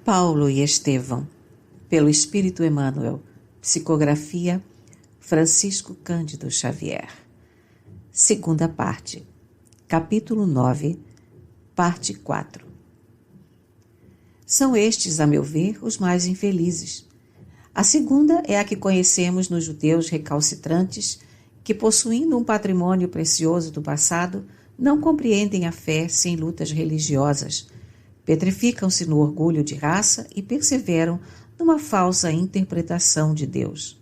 Paulo e Estevão, pelo Espírito Emmanuel, psicografia Francisco Cândido Xavier. Segunda parte, capítulo 9, parte 4. São estes, a meu ver, os mais infelizes. A segunda é a que conhecemos nos judeus recalcitrantes, que, possuindo um patrimônio precioso do passado, não compreendem a fé sem lutas religiosas, petrificam-se no orgulho de raça e perseveram numa falsa interpretação de Deus.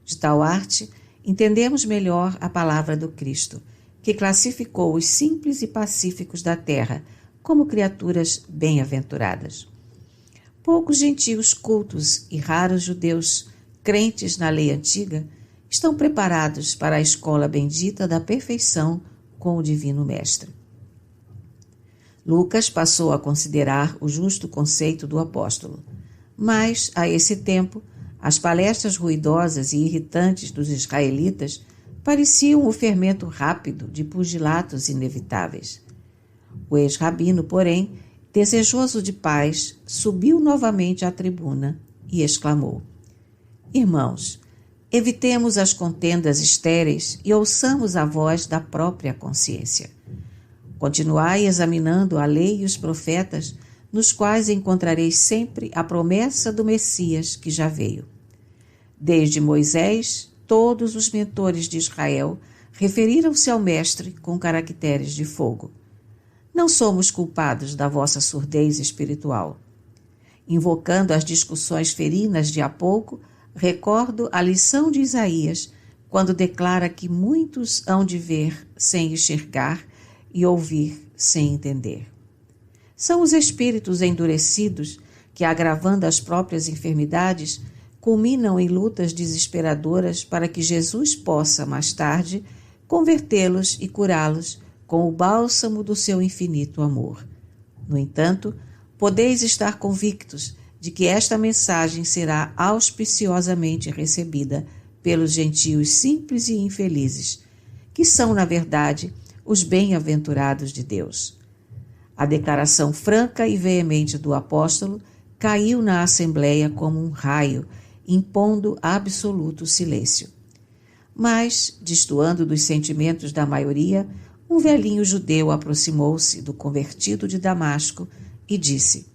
De tal arte, entendemos melhor a palavra do Cristo, que classificou os simples e pacíficos da terra como criaturas bem-aventuradas. Poucos gentios cultos e raros judeus crentes na lei antiga estão preparados para a escola bendita da perfeição com o Divino Mestre. Lucas passou a considerar o justo conceito do apóstolo, mas, a esse tempo, as palestras ruidosas e irritantes dos israelitas pareciam o fermento rápido de pugilatos inevitáveis. O ex-rabino, porém, desejoso de paz, subiu novamente à tribuna e exclamou: Irmãos, evitemos as contendas estéreis e ouçamos a voz da própria consciência. Continuai examinando a lei e os profetas, nos quais encontrareis sempre a promessa do Messias que já veio. Desde Moisés, todos os mentores de Israel referiram-se ao Mestre com caracteres de fogo. Não somos culpados da vossa surdez espiritual. Invocando as discussões ferinas de há pouco, recordo a lição de Isaías, quando declara que muitos hão de ver sem enxergar e ouvir sem entender. São os espíritos endurecidos que, agravando as próprias enfermidades, culminam em lutas desesperadoras para que Jesus possa, mais tarde, convertê-los e curá-los com o bálsamo do seu infinito amor. No entanto, podeis estar convictos de que esta mensagem será auspiciosamente recebida pelos gentios simples e infelizes, que são, na verdade, os bem-aventurados de Deus. A declaração franca e veemente do apóstolo caiu na assembleia como um raio, impondo absoluto silêncio. Mas, destoando dos sentimentos da maioria, um velhinho judeu aproximou-se do convertido de Damasco e disse: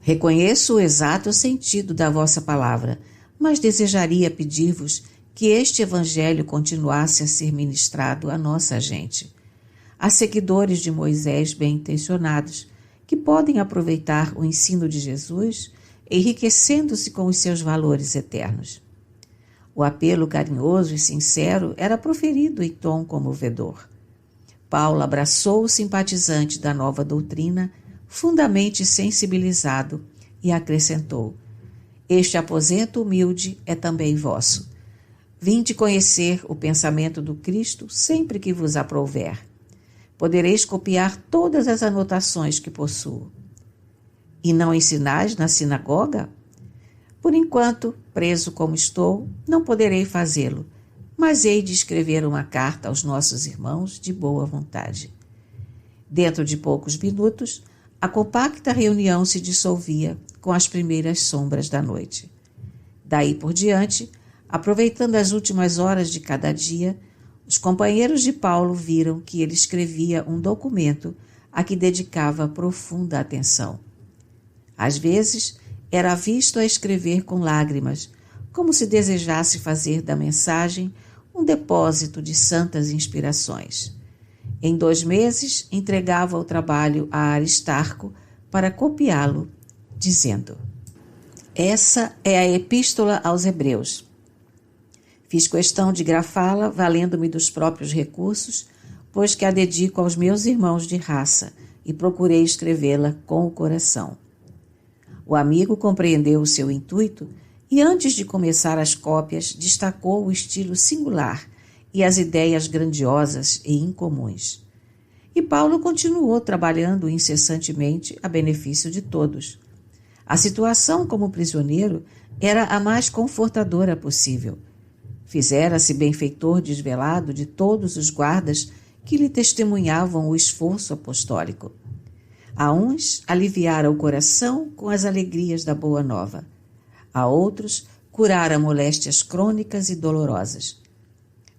Reconheço o exato sentido da vossa palavra, mas desejaria pedir-vos que este evangelho continuasse a ser ministrado à nossa gente. Há seguidores de Moisés bem-intencionados que podem aproveitar o ensino de Jesus, enriquecendo-se com os seus valores eternos. O apelo carinhoso e sincero era proferido em tom comovedor. Paulo abraçou o simpatizante da nova doutrina, fundamente sensibilizado, e acrescentou: Este aposento humilde é também vosso. Vinde conhecer o pensamento do Cristo sempre que vos aprouver. Podereis copiar todas as anotações que possuo. E não ensinais na sinagoga? Por enquanto, preso como estou, não poderei fazê-lo, mas hei de escrever uma carta aos nossos irmãos de boa vontade. Dentro de poucos minutos, a compacta reunião se dissolvia com as primeiras sombras da noite. Daí por diante, aproveitando as últimas horas de cada dia, os companheiros de Paulo viram que ele escrevia um documento a que dedicava profunda atenção. Às vezes, era visto a escrever com lágrimas, como se desejasse fazer da mensagem um depósito de santas inspirações. Em 2 meses, entregava o trabalho a Aristarco para copiá-lo, dizendo: Essa é a Epístola aos Hebreus. Fiz questão de grafá-la, valendo-me dos próprios recursos, pois que a dedico aos meus irmãos de raça, e procurei escrevê-la com o coração. O amigo compreendeu o seu intuito e, antes de começar as cópias, destacou o estilo singular e as ideias grandiosas e incomuns. E Paulo continuou trabalhando incessantemente a benefício de todos. A situação como prisioneiro era a mais confortadora possível. Fizera-se benfeitor desvelado de todos os guardas que lhe testemunhavam o esforço apostólico. A uns aliviara o coração com as alegrias da boa nova. A outros curara moléstias crônicas e dolorosas.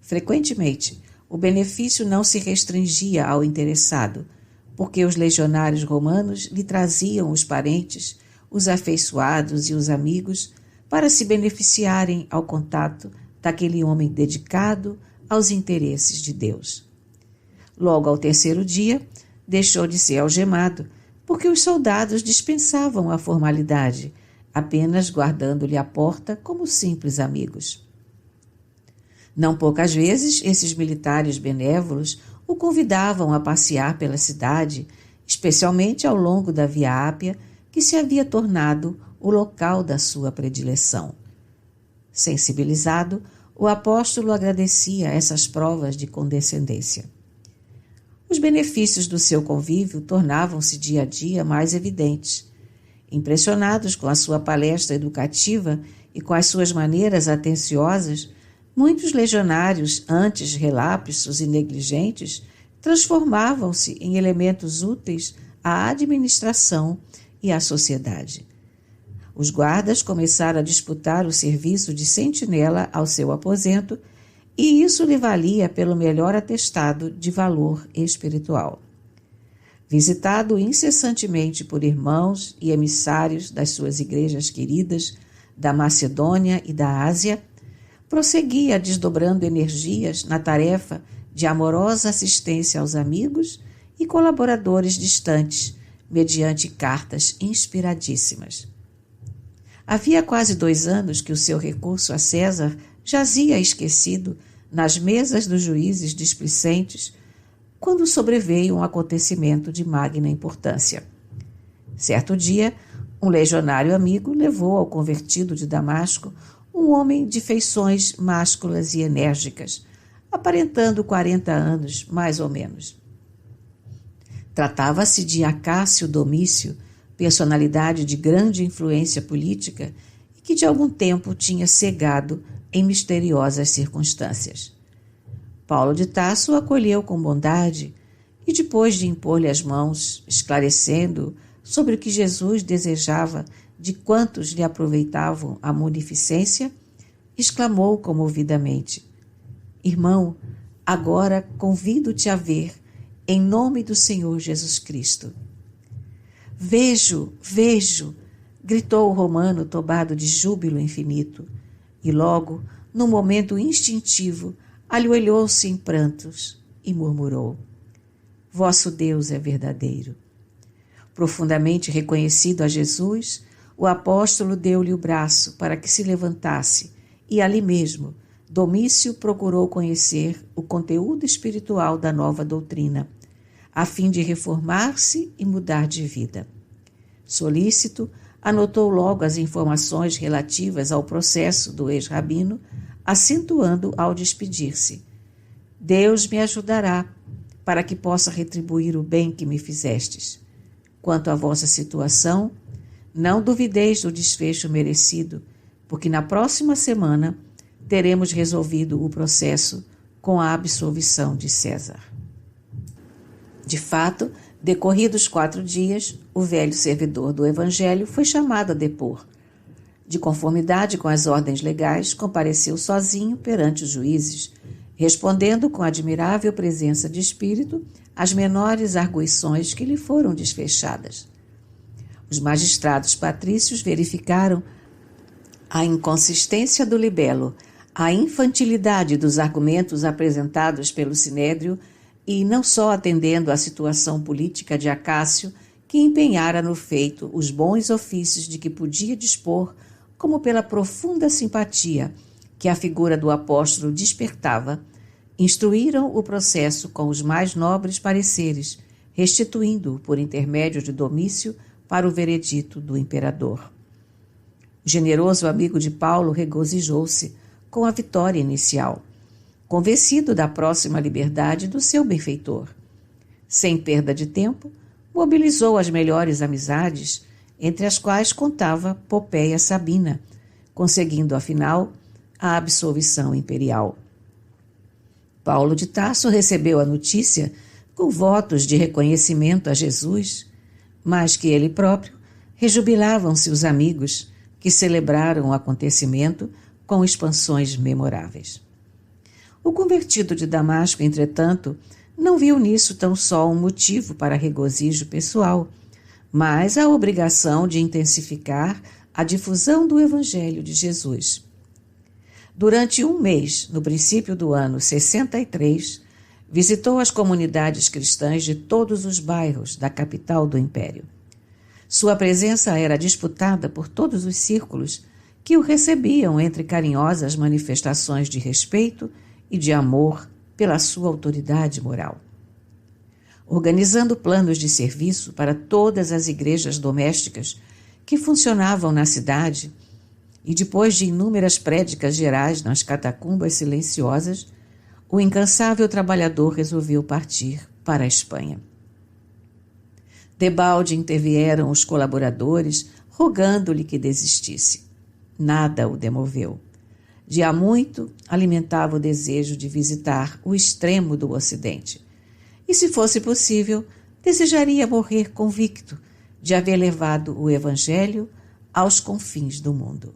Frequentemente, o benefício não se restringia ao interessado, porque os legionários romanos lhe traziam os parentes, os afeiçoados e os amigos para se beneficiarem ao contato daquele homem dedicado aos interesses de Deus. Logo ao terceiro dia, deixou de ser algemado, porque os soldados dispensavam a formalidade, apenas guardando-lhe a porta como simples amigos. Não poucas vezes, esses militares benévolos o convidavam a passear pela cidade, especialmente ao longo da Via Ápia, que se havia tornado o local da sua predileção. Sensibilizado, o apóstolo agradecia essas provas de condescendência. Os benefícios do seu convívio tornavam-se dia a dia mais evidentes. Impressionados com a sua palestra educativa e com as suas maneiras atenciosas, muitos legionários, antes relapsos e negligentes, transformavam-se em elementos úteis à administração e à sociedade. Os guardas começaram a disputar o serviço de sentinela ao seu aposento, e isso lhe valia pelo melhor atestado de valor espiritual. Visitado incessantemente por irmãos e emissários das suas igrejas queridas, da Macedônia e da Ásia, prosseguia desdobrando energias na tarefa de amorosa assistência aos amigos e colaboradores distantes, mediante cartas inspiradíssimas. Havia quase 2 anos que o seu recurso a César jazia esquecido nas mesas dos juízes displicentes, quando sobreveio um acontecimento de magna importância. Certo dia, um legionário amigo levou ao convertido de Damasco um homem de feições másculas e enérgicas, aparentando 40 anos, mais ou menos. Tratava-se de Acácio Domício, personalidade de grande influência política e que de algum tempo tinha cegado em misteriosas circunstâncias. Paulo de Tarso o acolheu com bondade e, depois de impor-lhe as mãos, esclarecendo sobre o que Jesus desejava de quantos lhe aproveitavam a munificência, exclamou comovidamente: Irmão, agora convido-te a ver, em nome do Senhor Jesus Cristo. Vejo, vejo, gritou o romano tomado de júbilo infinito, e logo, num momento instintivo, ajoelhou-se em prantos e murmurou: Vosso Deus é verdadeiro. Profundamente reconhecido a Jesus, o apóstolo deu-lhe o braço para que se levantasse e ali mesmo Domício procurou conhecer o conteúdo espiritual da nova doutrina, a fim de reformar-se e mudar de vida. Solícito, anotou logo as informações relativas ao processo do ex-rabino, acentuando ao despedir-se: Deus me ajudará para que possa retribuir o bem que me fizestes. Quanto à vossa situação, não duvideis do desfecho merecido, porque na próxima semana teremos resolvido o processo com a absolvição de César. De fato, decorridos 4 dias, o velho servidor do Evangelho foi chamado a depor. De conformidade com as ordens legais, compareceu sozinho perante os juízes, respondendo com admirável presença de espírito às menores arguições que lhe foram desfechadas. Os magistrados patrícios verificaram a inconsistência do libelo, a infantilidade dos argumentos apresentados pelo Sinédrio e, não só atendendo à situação política de Acácio, que empenhara no feito os bons ofícios de que podia dispor, como pela profunda simpatia que a figura do apóstolo despertava, instruíram o processo com os mais nobres pareceres, restituindo-o por intermédio de Domício para o veredito do imperador. O generoso amigo de Paulo regozijou-se com a vitória inicial, convencido da próxima liberdade do seu benfeitor. Sem perda de tempo, mobilizou as melhores amizades, entre as quais contava Popéia Sabina, conseguindo, afinal, a absolvição imperial. Paulo de Tarso recebeu a notícia com votos de reconhecimento a Jesus, mais que ele próprio, rejubilavam-se os amigos que celebraram o acontecimento com expansões memoráveis. O convertido de Damasco, entretanto, não viu nisso tão só um motivo para regozijo pessoal, mas a obrigação de intensificar a difusão do Evangelho de Jesus. Durante um mês, no princípio do ano 63, visitou as comunidades cristãs de todos os bairros da capital do Império. Sua presença era disputada por todos os círculos que o recebiam entre carinhosas manifestações de respeito e de amor pela sua autoridade moral. Organizando planos de serviço para todas as igrejas domésticas que funcionavam na cidade, e depois de inúmeras prédicas gerais nas catacumbas silenciosas, o incansável trabalhador resolveu partir para a Espanha. Debalde intervieram os colaboradores, rogando-lhe que desistisse. Nada o demoveu. De há muito alimentava o desejo de visitar o extremo do Ocidente. E, se fosse possível, desejaria morrer convicto de haver levado o Evangelho aos confins do mundo.